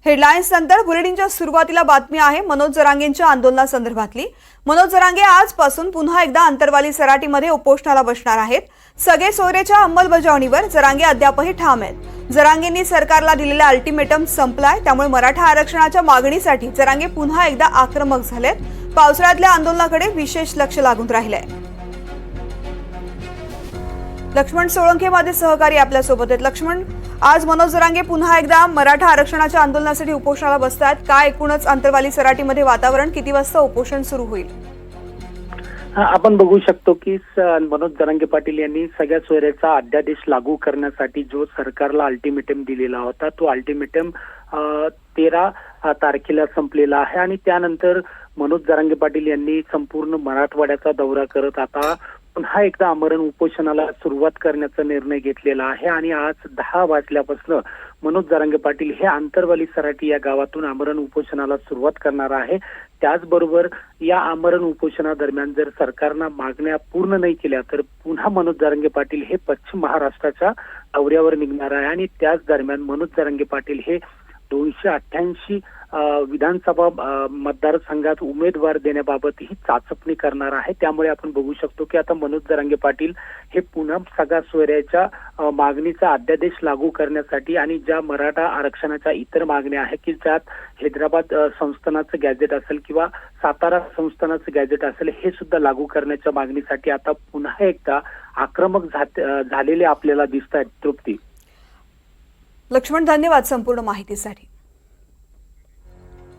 Headlines नंतर बुलेटिनच्या सुरुवातीला बातमी आहे मनोज जरांगेंच्या आंदोलनासंदर्भातली। मनोज जरांगे आजपासून पुन्हा एकदा अंतरवाली सराटीमध्ये उपोषणाला बसणार आहेत। सगळे सोयरेच्या अंमलबजावणीवर जरांगे अद्यापही ठाम आहेत। जरांगेंनी सरकारला दिलेला अल्टिमेटम संपलाय, त्यामुळे मराठा आरक्षणाच्या मागणीसाठी जरांगे पुन्हा एकदा आक्रमक झालेत। पावसाळ्यातल्या आंदोलनाकडे विशेष लक्ष लागून राहिलंय। लक्ष्मण सोळंके माझे सहकारी आपल्या सोबत आहेत। लक्ष्मण, आज मनोज जरांगे पुन्हा एकदा मराठा आरक्षणाच्या आंदोलनासाठी उपोषणाला बसतात। काय एकूणच अंतरवाली सराटीमध्ये वातावरण, किती वाजता उपोषण सुरू होईल? आपण बघू शकतो की मनोज जरांगे पाटील यांनी सगळ्या सोयऱ्याचा अध्यादेश लागू करण्यासाठी जो सरकारला अल्टिमेटम दिलेला होता तो अल्टिमेटम 13 तारखेला संपलेला आहे आणि त्यानंतर मनोज जरांगे पाटील यांनी संपूर्ण मराठवाड्याचा दौरा करत आता पुन्हा एकदा आमरण उपोषणाला सुरुवात करण्याचा निर्णय घेतलेला आहे आणि आज 10 वाजल्यापासून मनोज जरांगे पाटील हे आंतरवाली सराटी या गावातून आमरण उपोषणाला सुरुवात करणार आहे। त्याचबरोबर या आमरण उपोषणादरम्यान जर सरकारनं मागण्या पूर्ण नाही केल्या तर पुन्हा मनोज जरांगे पाटील हे पश्चिम महाराष्ट्राच्या दौऱ्यावर निघणार आहे आणि त्याच दरम्यान मनोज जरांगे पाटील हे 288 विधानसभा मतदारसंघात उमेदवार देण्याबाबतही चाचपणी करणार आहे। त्यामुळे आपण बघू शकतो की आता मनोज जरांगे पाटील हे पुन्हा सगळ्या सोयऱ्याच्या मागणीचा अध्यादेश लागू करण्यासाठी आणि ज्या मराठा आरक्षणाच्या इतर मागण्या आहेत की ज्यात हैदराबाद संस्थानाचं गॅझेट असेल किंवा सातारा संस्थानाचं गॅझेट असेल हे सुद्धा लागू करण्याच्या मागणीसाठी आता पुन्हा एकदा आक्रमक झालेले आपल्याला दिसत आहेत। तृप्ती, लक्ष्मण, धन्यवाद संपूर्ण माहितीसाठी।